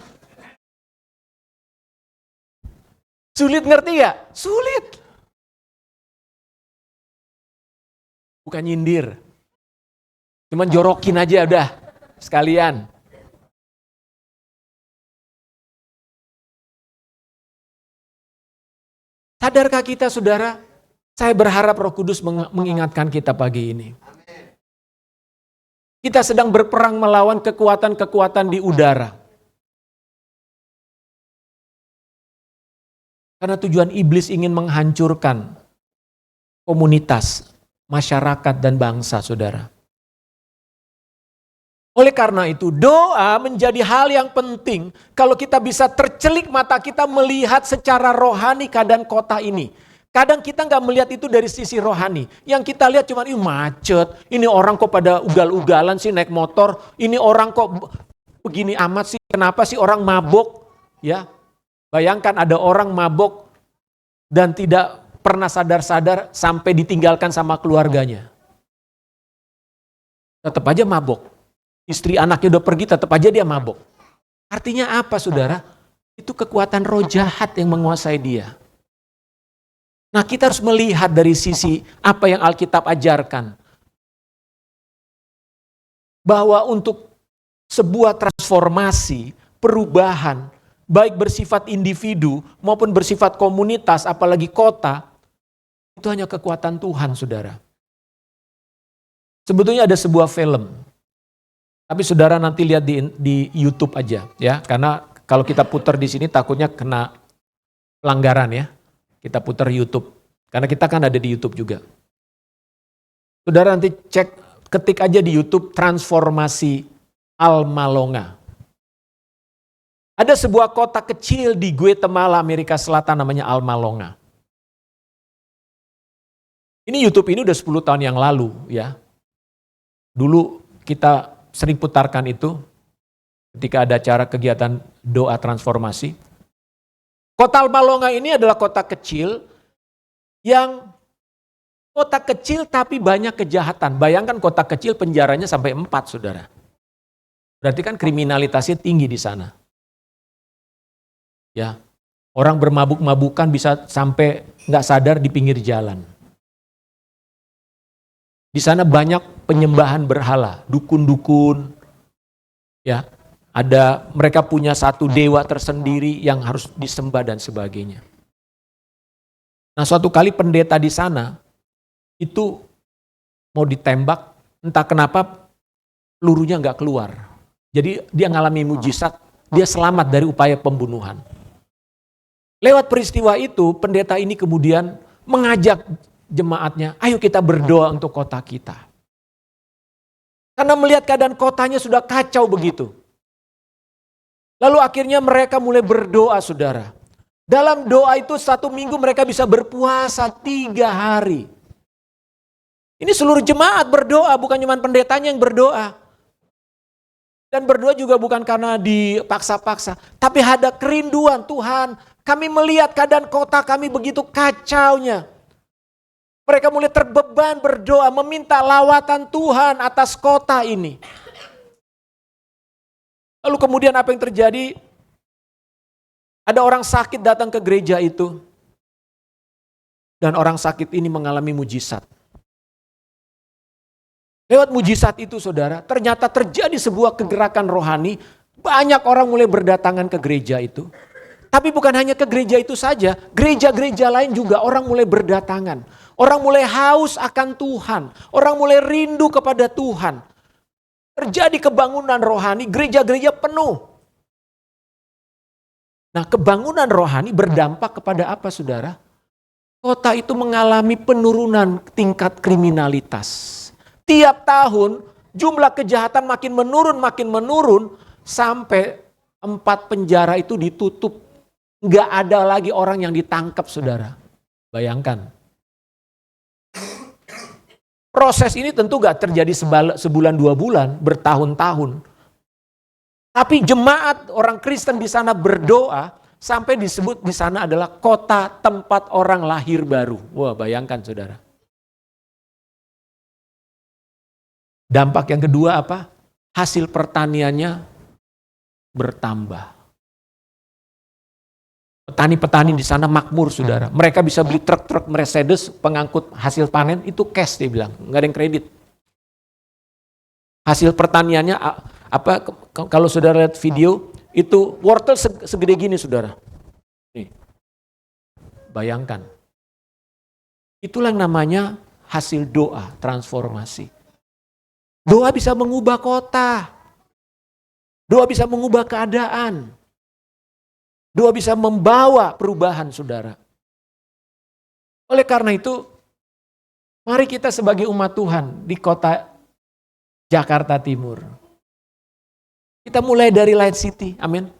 Sulit ngerti ya? Sulit. Bukan nyindir. Cuman jorokin aja udah sekalian. Sadarkah kita saudara? Saya berharap Roh Kudus mengingatkan kita pagi ini. Kita sedang berperang melawan kekuatan-kekuatan di udara. Karena tujuan iblis ingin menghancurkan komunitas, masyarakat, dan bangsa saudara. Oleh karena itu doa menjadi hal yang penting kalau kita bisa tercelik mata kita melihat secara rohani keadaan kota ini. Kadang kita nggak melihat itu dari sisi rohani. Yang kita lihat cuma, macet, ini orang kok pada ugal-ugalan sih naik motor, ini orang kok begini amat sih, kenapa sih orang mabok? Ya, bayangkan ada orang mabok dan tidak pernah sadar-sadar sampai ditinggalkan sama keluarganya. Tetap aja mabok. Istri anaknya udah pergi, tetap aja dia mabok. Artinya apa, saudara? Itu kekuatan roh jahat yang menguasai dia. Nah, kita harus melihat dari sisi apa yang Alkitab ajarkan. Bahwa untuk sebuah transformasi, perubahan, baik bersifat individu maupun bersifat komunitas, apalagi kota, itu hanya kekuatan Tuhan, saudara. Sebetulnya ada sebuah film, tapi saudara nanti lihat di YouTube aja, ya. Karena kalau kita putar di sini takutnya kena pelanggaran, ya. Kita putar YouTube, karena kita kan ada di YouTube juga. Saudara nanti cek, ketik aja di YouTube transformasi Almalonga. Ada sebuah kota kecil di Guatemala, Amerika Selatan namanya Almalonga. Ini YouTube ini udah 10 tahun yang lalu, ya. Dulu kita sering putarkan itu ketika ada acara kegiatan doa transformasi. Kota Almalonga ini adalah kota kecil tapi banyak kejahatan. Bayangkan kota kecil penjaranya sampai 4, saudara. Berarti kan kriminalitasnya tinggi di sana. Ya, orang bermabuk-mabukan bisa sampai nggak sadar di pinggir jalan. Di sana banyak penyembahan berhala, dukun-dukun. Ya, mereka punya satu dewa tersendiri yang harus disembah dan sebagainya. Nah, suatu kali pendeta di sana itu mau ditembak, entah kenapa pelurunya nggak keluar. Jadi dia ngalami mujizat, dia selamat dari upaya pembunuhan. Lewat peristiwa itu, pendeta ini kemudian mengajak jemaatnya, ayo kita berdoa untuk kota kita. Karena melihat keadaan kotanya sudah kacau begitu. Lalu akhirnya mereka mulai berdoa, saudara. Dalam doa itu 1 minggu mereka bisa berpuasa 3 hari. Ini seluruh jemaat berdoa, bukan cuma pendetanya yang berdoa. Dan berdoa juga bukan karena dipaksa-paksa. Tapi ada kerinduan, Tuhan, kami melihat keadaan kota kami begitu kacaunya. Mereka mulai terbeban berdoa, meminta lawatan Tuhan atas kota ini. Lalu kemudian apa yang terjadi? Ada orang sakit datang ke gereja itu. Dan orang sakit ini mengalami mujizat. Lewat mujizat itu, saudara, ternyata terjadi sebuah kegerakan rohani. Banyak orang mulai berdatangan ke gereja itu. Tapi bukan hanya ke gereja itu saja, gereja-gereja lain juga orang mulai berdatangan. Orang mulai haus akan Tuhan. Orang mulai rindu kepada Tuhan. Terjadi kebangunan rohani, gereja-gereja penuh. Nah, kebangunan rohani berdampak kepada apa, saudara? Kota itu mengalami penurunan tingkat kriminalitas. Tiap tahun jumlah kejahatan makin menurun, sampai 4 penjara itu ditutup. Nggak ada lagi orang yang ditangkap, saudara. Bayangkan. Proses ini tentu gak terjadi sebulan 2 bulan, bertahun-tahun. Tapi jemaat orang Kristen di sana berdoa sampai disebut di sana adalah kota tempat orang lahir baru. Wah, bayangkan, saudara. Dampak yang kedua apa? Hasil pertaniannya bertambah. Petani-petani di sana makmur, saudara. Mereka bisa beli truk-truk Mercedes pengangkut hasil panen, itu cash dia bilang, nggak ada yang kredit. Hasil pertaniannya apa? Kalau saudara lihat video itu wortel segede gini, saudara. Nih, bayangkan. Itulah yang namanya hasil doa transformasi. Doa bisa mengubah kota. Doa bisa mengubah keadaan. Doa bisa membawa perubahan, saudara. Oleh karena itu, mari kita sebagai umat Tuhan di kota Jakarta Timur, kita mulai dari Light City, amin.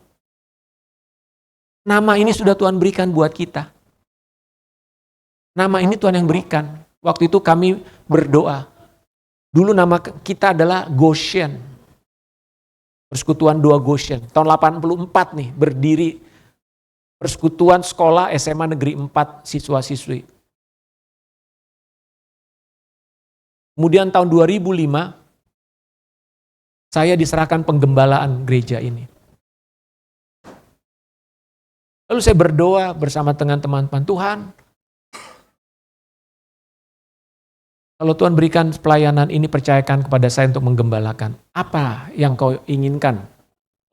Nama ini sudah Tuhan berikan buat kita. Nama ini Tuhan yang berikan. Waktu itu kami berdoa. Dulu nama kita adalah Goshen. Persekutuan 2 Goshen. Tahun 84 nih berdiri Persekutuan Sekolah SMA Negeri 4 siswa-siswi. Kemudian tahun 2005 saya diserahkan penggembalaan gereja ini. Lalu saya berdoa bersama dengan teman-teman, Tuhan, kalau Tuhan berikan pelayanan ini, percayakan kepada saya untuk menggembalakan. Apa yang kau inginkan?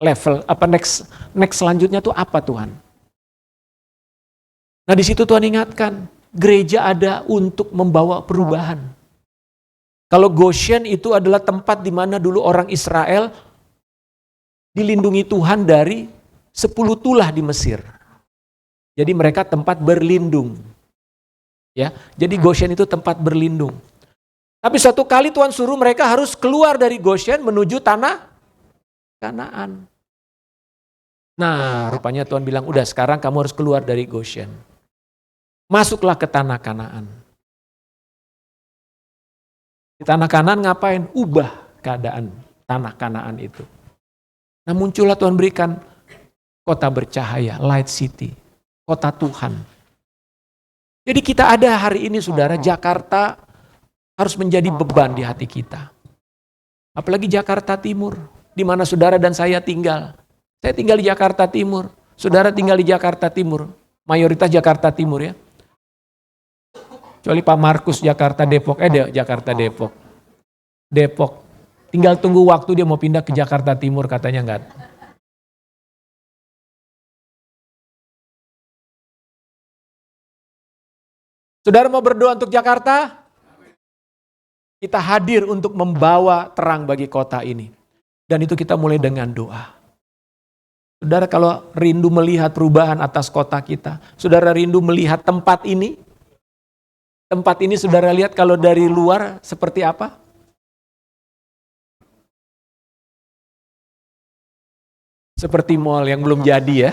Level apa next selanjutnya tuh apa Tuhan? Nah di situ Tuhan ingatkan, gereja ada untuk membawa perubahan. Kalau Goshen itu adalah tempat di mana dulu orang Israel dilindungi Tuhan dari 10 tulah di Mesir. Jadi mereka tempat berlindung. Ya, jadi Goshen itu tempat berlindung. Tapi suatu kali Tuhan suruh mereka harus keluar dari Goshen menuju tanah Kanaan. Nah, rupanya Tuhan bilang, udah sekarang kamu harus keluar dari Goshen. Masuklah ke tanah Kanaan. Di tanah Kanaan ngapain? Ubah keadaan tanah Kanaan itu. Nah muncullah Tuhan berikan kota bercahaya, light city, kota Tuhan. Jadi kita ada hari ini saudara, Jakarta harus menjadi beban di hati kita. Apalagi Jakarta Timur, di mana saudara dan saya tinggal. Saya tinggal di Jakarta Timur, saudara tinggal di Jakarta Timur, mayoritas Jakarta Timur ya. Kecuali Pak Markus Jakarta Depok, Jakarta Depok. Depok. Tinggal tunggu waktu dia mau pindah ke Jakarta Timur katanya enggak. Saudara mau berdoa untuk Jakarta? Kita hadir untuk membawa terang bagi kota ini. Dan itu kita mulai dengan doa. Saudara kalau rindu melihat perubahan atas kota kita, saudara rindu melihat tempat ini saudara lihat kalau dari luar seperti apa? Seperti mall yang belum jadi ya.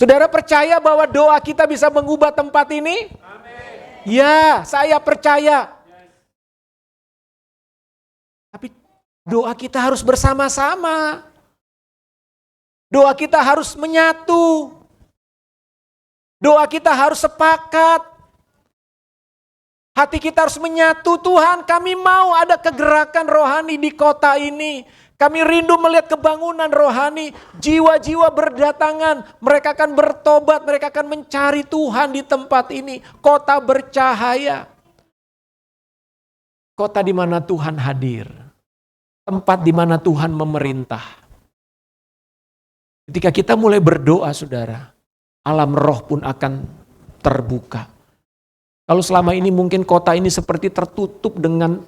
Saudara percaya bahwa doa kita bisa mengubah tempat ini? Amin. Ya, saya percaya. Tapi doa kita harus bersama-sama. Doa kita harus menyatu. Doa kita harus sepakat. Hati kita harus menyatu. Tuhan, kami mau ada kegerakan rohani di kota ini. Kami rindu melihat kebangunan rohani. Jiwa-jiwa berdatangan. Mereka akan bertobat. Mereka akan mencari Tuhan di tempat ini. Kota bercahaya. Kota di mana Tuhan hadir. Tempat di mana Tuhan memerintah. Ketika kita mulai berdoa saudara, alam roh pun akan terbuka. Kalau selama ini mungkin kota ini seperti tertutup dengan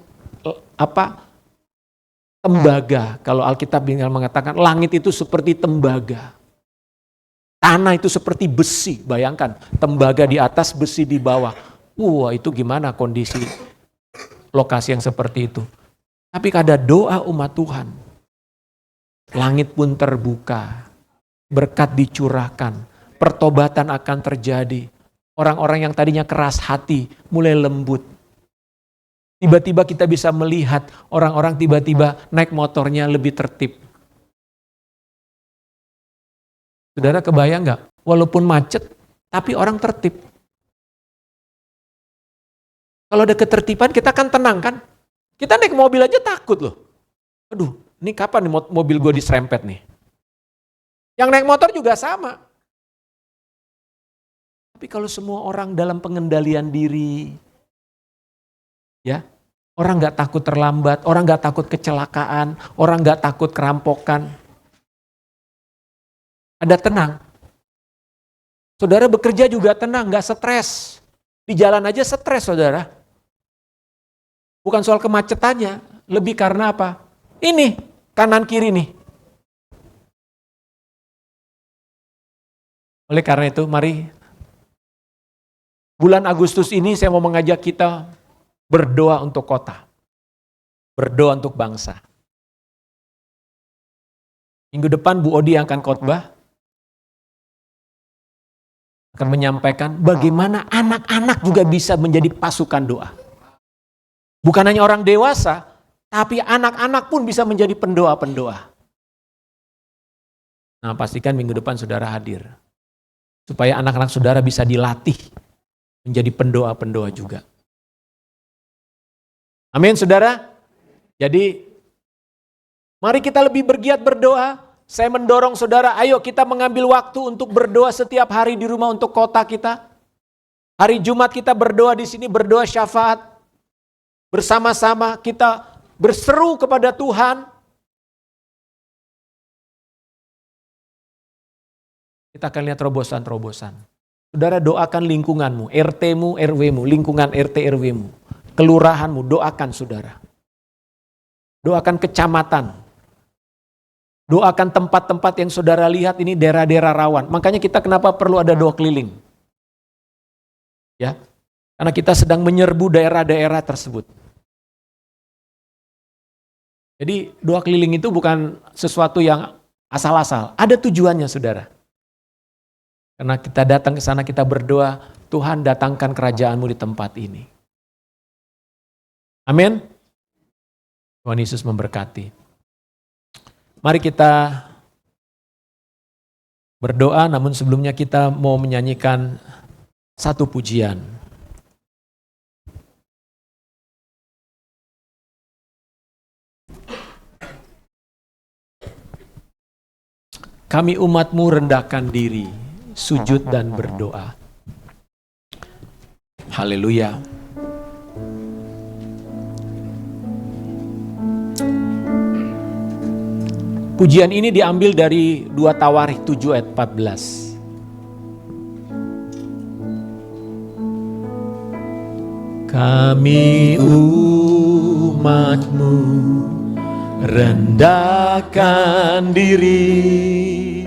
tembaga. Kalau Alkitab mengatakan langit itu seperti tembaga. Tanah itu seperti besi, bayangkan tembaga di atas, besi di bawah. Wah itu gimana kondisi lokasi yang seperti itu. Tapi ada doa umat Tuhan, langit pun terbuka. Berkat dicurahkan, pertobatan akan terjadi. Orang-orang yang tadinya keras hati mulai lembut. Tiba-tiba kita bisa melihat orang-orang tiba-tiba naik motornya lebih tertib. Saudara kebayang gak? Walaupun macet, tapi orang tertib. Kalau ada ketertiban kita kan tenang kan? Kita naik mobil aja takut loh. Aduh, ini kapan nih mobil gue diserempet nih? Yang naik motor juga sama. Tapi kalau semua orang dalam pengendalian diri, ya, orang gak takut terlambat, orang gak takut kecelakaan, orang gak takut kerampokan. Ada tenang. Saudara bekerja juga tenang, gak stres. Di jalan aja stres saudara. Bukan soal kemacetannya, lebih karena apa? Ini, kanan kiri nih. Oleh karena itu, mari bulan Agustus ini saya mau mengajak kita berdoa untuk kota. Berdoa untuk bangsa. Minggu depan Bu Odi yang akan khotbah. akan menyampaikan bagaimana anak-anak juga bisa menjadi pasukan doa. Bukan hanya orang dewasa, tapi anak-anak pun bisa menjadi pendoa-pendoa. Nah, pastikan minggu depan saudara hadir. Supaya anak-anak saudara bisa dilatih menjadi pendoa-pendoa juga. Amin, saudara. Jadi, mari kita lebih bergiat berdoa. Saya mendorong saudara, ayo kita mengambil waktu untuk berdoa setiap hari di rumah untuk kota kita. Hari Jumat kita berdoa di sini, berdoa syafaat. Bersama-sama kita berseru kepada Tuhan. Kita akan lihat terobosan-terobosan. Saudara doakan lingkunganmu, RT-mu, RW-mu, lingkungan RT, RW-mu. Kelurahanmu, doakan saudara. Doakan kecamatan. Doakan tempat-tempat yang saudara lihat ini daerah-daerah rawan. Makanya kita kenapa perlu ada doa keliling. Ya, karena kita sedang menyerbu daerah-daerah tersebut. Jadi doa keliling itu bukan sesuatu yang asal-asal. Ada tujuannya saudara. Karena kita datang ke sana kita berdoa, Tuhan datangkan kerajaan-Mu di tempat ini. Amin. Tuhan Yesus memberkati. Mari kita berdoa, namun sebelumnya kita mau menyanyikan satu pujian. Kami umat-Mu rendahkan diri, sujud dan berdoa. Haleluya. Pujian ini diambil dari 2 Tawarikh 7 ayat 14. Kami umat-Mu rendahkan diri,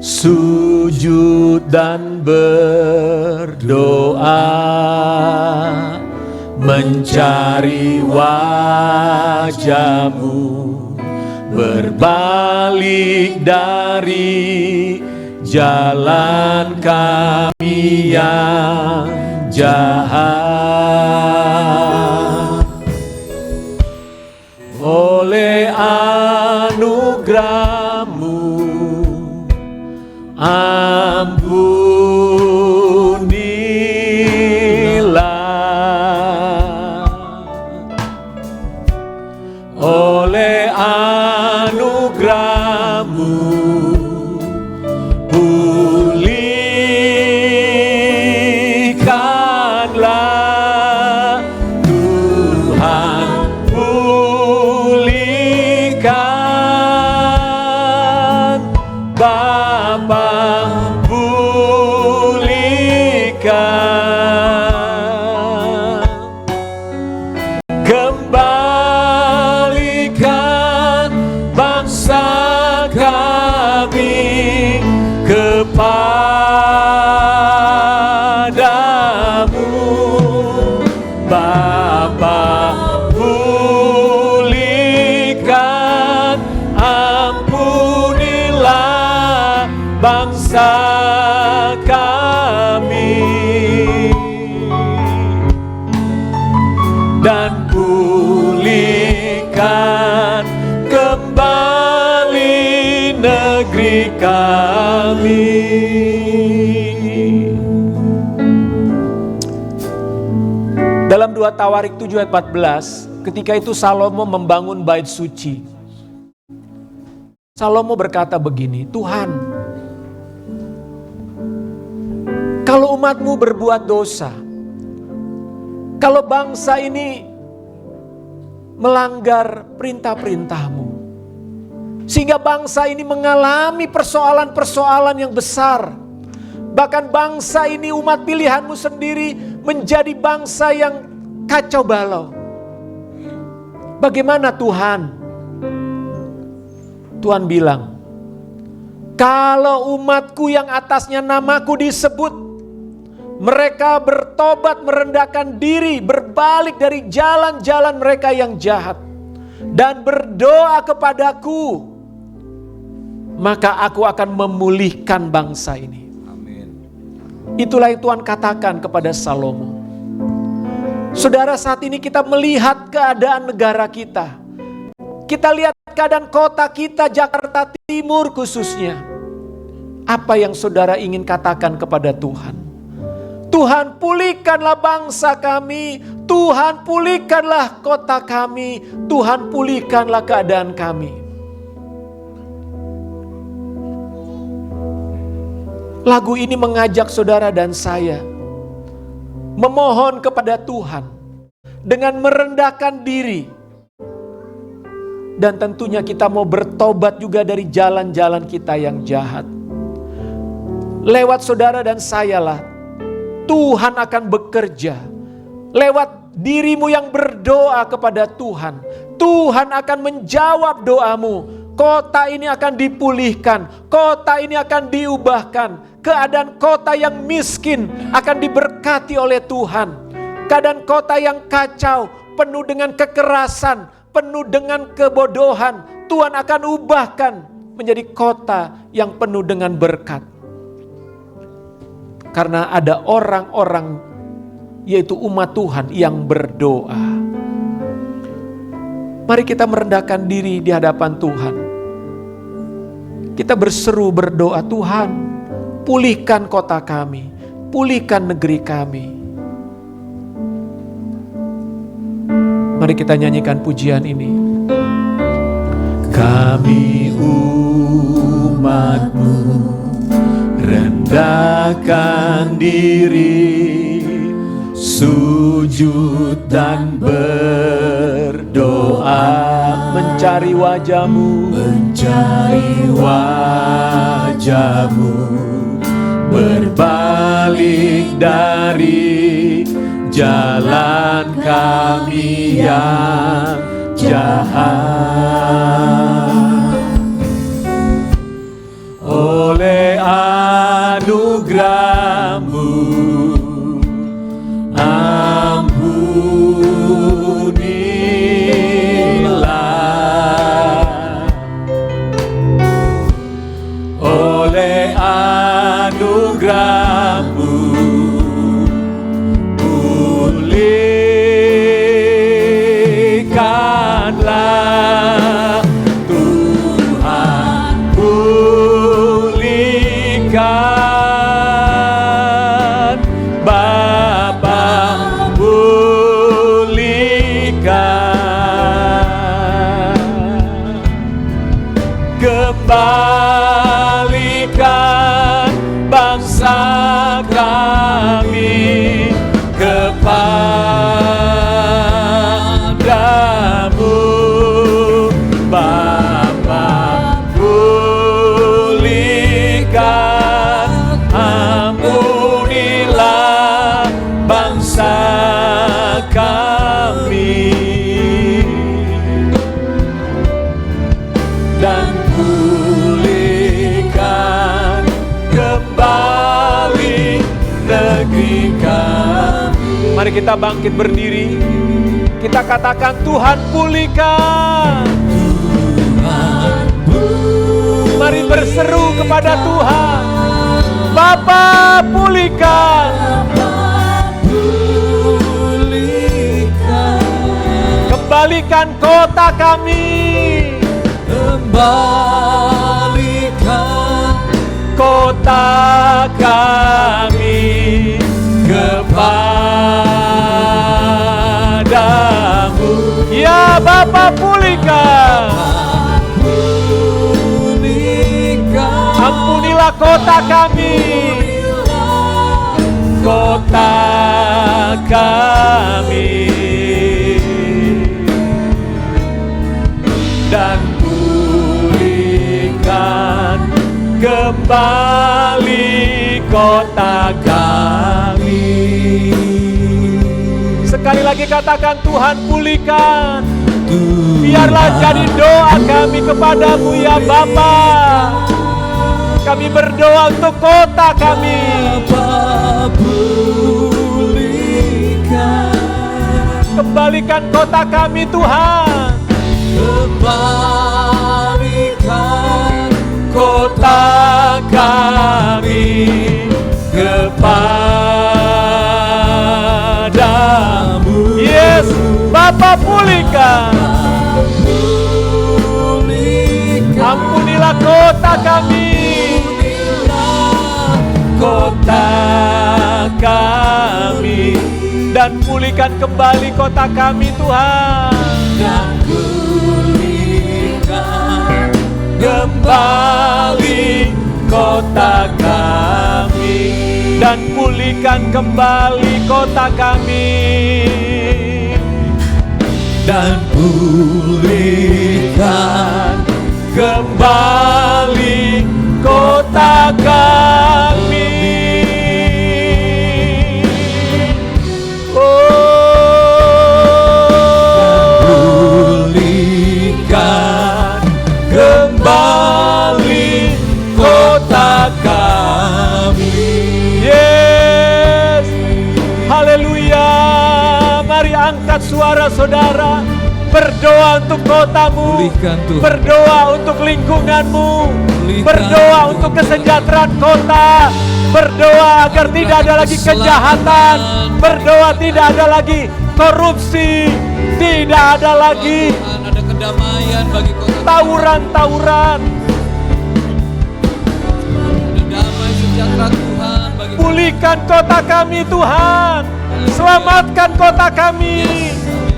sujud dan berdoa, mencari wajah-Mu, berbalik dari jalan kami yang jahat. Oleh anugerah-Mu, ampunilah. Oleh anugerah-Mu, pulihkanlah Tuhan, pulihkan Bapa, pulihkan, kembalikan bangsa kami kepadamu, Bapa, pulihkan, ampunilah bangsa kami, dan pulihkan kembali negeri kami. Dalam 2 Tawarikh 7 ayat 14, ketika itu Salomo membangun bait suci. Salomo berkata begini, Tuhan, kalau umat-Mu berbuat dosa, kalau bangsa ini melanggar perintah-perintah-Mu, sehingga bangsa ini mengalami persoalan-persoalan yang besar, bahkan bangsa ini umat pilihan-Mu sendiri menjadi bangsa yang kacau balau. Bagaimana Tuhan? Tuhan bilang, kalau umatku yang atasnya namaku disebut, mereka bertobat, merendahkan diri, berbalik dari jalan-jalan mereka yang jahat, dan berdoa kepadaku, maka aku akan memulihkan bangsa ini. Itulah yang Tuhan katakan kepada Salomo. Saudara, saat ini kita melihat keadaan negara kita. Kita lihat keadaan kota kita, Jakarta Timur khususnya. Apa yang saudara ingin katakan kepada Tuhan? Tuhan, pulihkanlah bangsa kami. Tuhan, pulihkanlah kota kami. Tuhan, pulihkanlah keadaan kami. Lagu ini mengajak saudara dan saya memohon kepada Tuhan dengan merendahkan diri. Dan tentunya kita mau bertobat juga dari jalan-jalan kita yang jahat. Lewat saudara dan sayalah Tuhan akan bekerja. Lewat dirimu yang berdoa kepada Tuhan, Tuhan akan menjawab doamu. Kota ini akan dipulihkan, kota ini akan diubahkan. Keadaan kota yang miskin akan diberkati oleh Tuhan. Keadaan kota yang kacau, penuh dengan kekerasan, penuh dengan kebodohan, Tuhan akan ubahkan menjadi kota yang penuh dengan berkat. Karena ada orang-orang, yaitu umat Tuhan yang berdoa. Mari kita merendahkan diri di hadapan Tuhan. Kita berseru berdoa, Tuhan, pulihkan kota kami, pulihkan negeri kami. Mari kita nyanyikan pujian ini. Kami umat-Mu, rendahkan diri, sujud dan berdoa, mencari wajah-Mu, berbalik dari jalan kami yang jahat. Oleh anugerah-Mu, ampunilah. Oleh anugerah-Mu, pulihkanlah. Tuhan, pulihkan. Bapa, pulihkan. Kembalikan bangsa kami kepadamu. Bapa, pulihkan. Ampunilah bangsa kami dan pulihkan kembali negeri kami. Mari kita bangkit berdiri. Kita katakan, Tuhan pulihkan. Mari berseru kepada Tuhan. Bapa, pulihkan. Kembalikan kota kami. Kembalikan kota kami kepadamu. Ya Bapa, pulihkan. Ampunilah kota kami. Kota kami. Dan pulihkan kembali kota kami. Sekali lagi katakan, Tuhan pulihkan. Biarlah jadi doa kami kepadamu ya Bapa. Kami berdoa untuk kota kami. Kembalikan kota kami Tuhan. Kembalikan kota kami kepadamu. Yes, Bapa pulihkan. Ampunilah kota kami, kota kami, dan pulihkan kembali kota kami Tuhan. Dan pulihkan kembali kota kami, dan pulihkan kembali kota kami, dan pulihkan kembali kota kami. Pulihkan kembali kota kami. Yes, haleluya. Mari angkat suara saudara, berdoa untuk kotamu, berdoa untuk lingkunganmu, berdoa untuk kesejahteraan kota, berdoa agar tidak ada lagi kejahatan, berdoa tidak ada lagi korupsi, tidak ada lagi kedamaian bagi kota, tawuran-tawuran. Damai sejahtera Tuhan bagi Pulihkan kota kami Tuhan, selamatkan kota kami.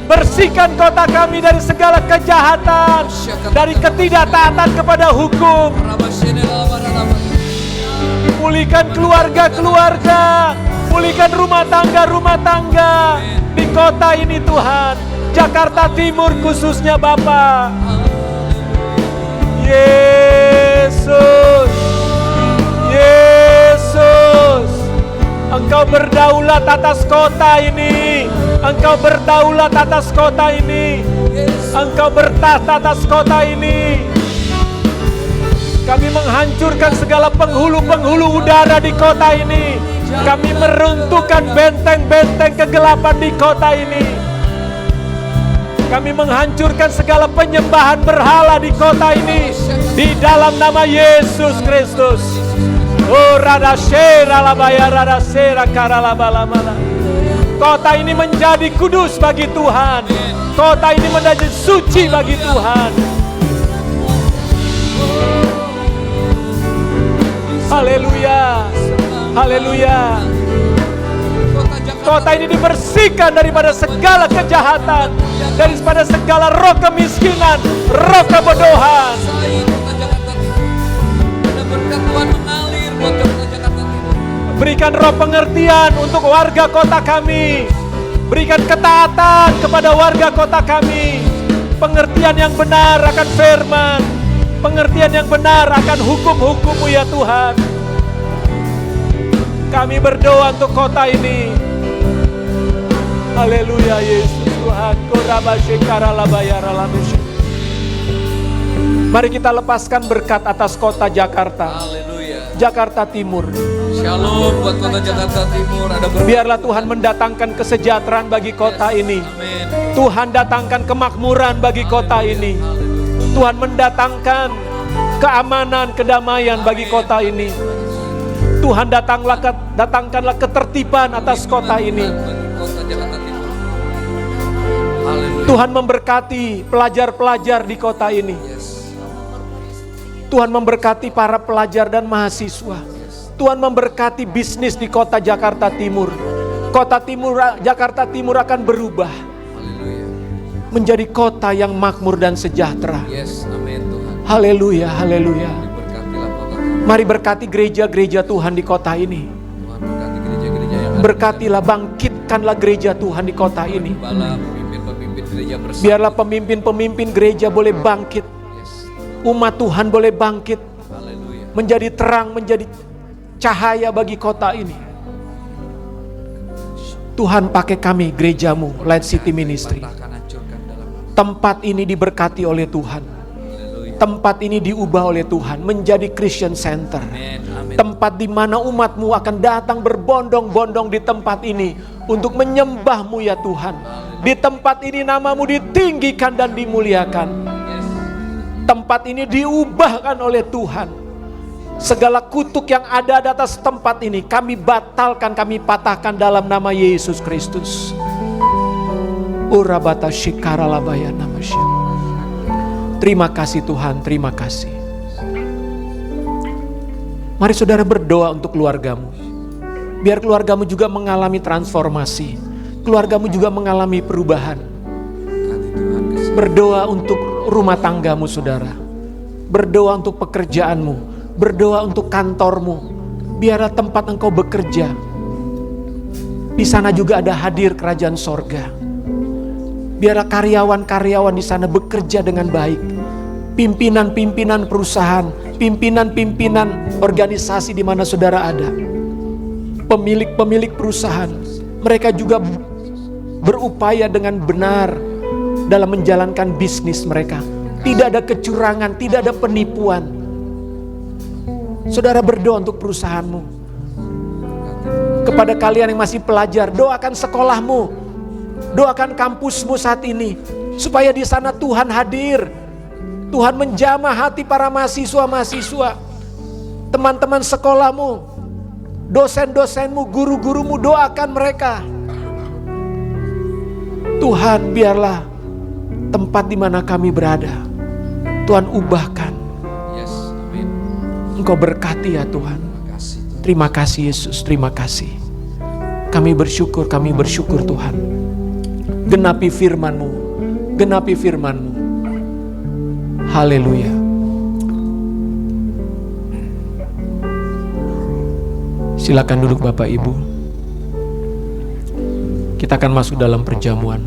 Bersihkan kota kami dari segala kejahatan, dari ketidaktaatan kepada hukum. Pulihkan keluarga-keluarga, pulihkan rumah tangga di kota ini Tuhan. Jakarta Timur khususnya Bapa. Yesus, Yesus, Engkau berdaulat atas kota ini. Engkau berdaulat atas kota ini. Engkau bertahta atas kota ini. Kami menghancurkan segala penghulu-penghulu udara di kota ini. Kami meruntuhkan benteng-benteng kegelapan di kota ini. Kami menghancurkan segala penyembahan berhala di kota ini. Di dalam nama Yesus Kristus. Oh radashera labaya radashera karalabalamala. Kota ini menjadi kudus bagi Tuhan. Kota ini menjadi suci bagi Tuhan. Haleluya, haleluya. Kota ini dibersihkan daripada segala kejahatan, daripada segala roh kemiskinan, roh kebodohan. Berikan roh pengertian untuk warga kota kami. Berikan ketaatan kepada warga kota kami. Pengertian yang benar akan firman. Pengertian yang benar akan hukum-hukum-Mu ya Tuhan. Kami berdoa untuk kota ini. Haleluya Yesus Tuhan. Mari kita lepaskan berkat atas kota Jakarta. Jakarta Timur. Shalom buat kota Jakarta Timur. Biarlah Tuhan mendatangkan kesejahteraan bagi kota ini. Amin. Tuhan datangkan kemakmuran bagi kota ini. Tuhan mendatangkan keamanan, kedamaian bagi kota ini. Tuhan datangkanlah ketertiban atas kota ini. Tuhan memberkati pelajar-pelajar di kota ini. Tuhan memberkati para pelajar dan mahasiswa. Tuhan memberkati bisnis di kota Jakarta Timur. Kota Timur, Jakarta Timur akan berubah menjadi kota yang makmur dan sejahtera. Yes, amin Tuhan. Haleluya, haleluya. Diberkatilah kota. Mari berkati gereja-gereja Tuhan di kota ini. Tuhan berkati gereja-gereja yang Berkatilah, bangkitkanlah gereja Tuhan di kota ini. Bala pemimpin-pemimpin gereja bersama. Biarlah pemimpin-pemimpin gereja boleh bangkit. Yes. Umat Tuhan boleh bangkit. Haleluya. Menjadi terang, menjadi cahaya bagi kota ini. Tuhan pakai kami, gerejamu, Light City Ministry. Tempat ini diberkati oleh Tuhan. Tempat ini diubah oleh Tuhan menjadi Christian Center. Tempat di mana umatmu akan datang berbondong-bondong di tempat ini untuk menyembahmu ya Tuhan. Di tempat ini namamu ditinggikan dan dimuliakan. Tempat ini diubahkan oleh Tuhan Segala kutuk yang ada di atas tempat ini kami batalkan, kami patahkan dalam nama Yesus Kristus. Urabata shikara labaya namasya. Terima kasih Tuhan, terima kasih. Mari saudara berdoa untuk keluargamu. Biar keluargamu juga mengalami transformasi. Keluargamu juga mengalami perubahan. Berdoa untuk rumah tanggamu saudara. Berdoa untuk pekerjaanmu. Berdoa untuk kantormu. Biarlah tempat engkau bekerja, di sana juga ada hadir kerajaan sorga. Biarlah karyawan-karyawan di sana bekerja dengan baik. Pimpinan-pimpinan perusahaan, pimpinan-pimpinan organisasi di mana saudara ada, pemilik-pemilik perusahaan, mereka juga berupaya dengan benar dalam menjalankan bisnis mereka. Tidak ada kecurangan, tidak ada penipuan. Saudara berdoa untuk perusahaanmu. Kepada kalian yang masih pelajar, doakan sekolahmu, doakan kampusmu saat ini, supaya di sana Tuhan hadir. Tuhan menjamah hati para mahasiswa-mahasiswa, teman-teman sekolahmu, dosen-dosenmu, guru-gurumu, doakan mereka. Tuhan, biarlah tempat di mana kami berada, Tuhan ubahkan. Yes, amin. Engkau berkati ya Tuhan. Terima kasih. Terima kasih Yesus, terima kasih. Kami bersyukur Tuhan. Genapi firman-Mu, genapi firman-Mu. Haleluya. Silakan duduk Bapak Ibu. Kita akan masuk dalam perjamuan.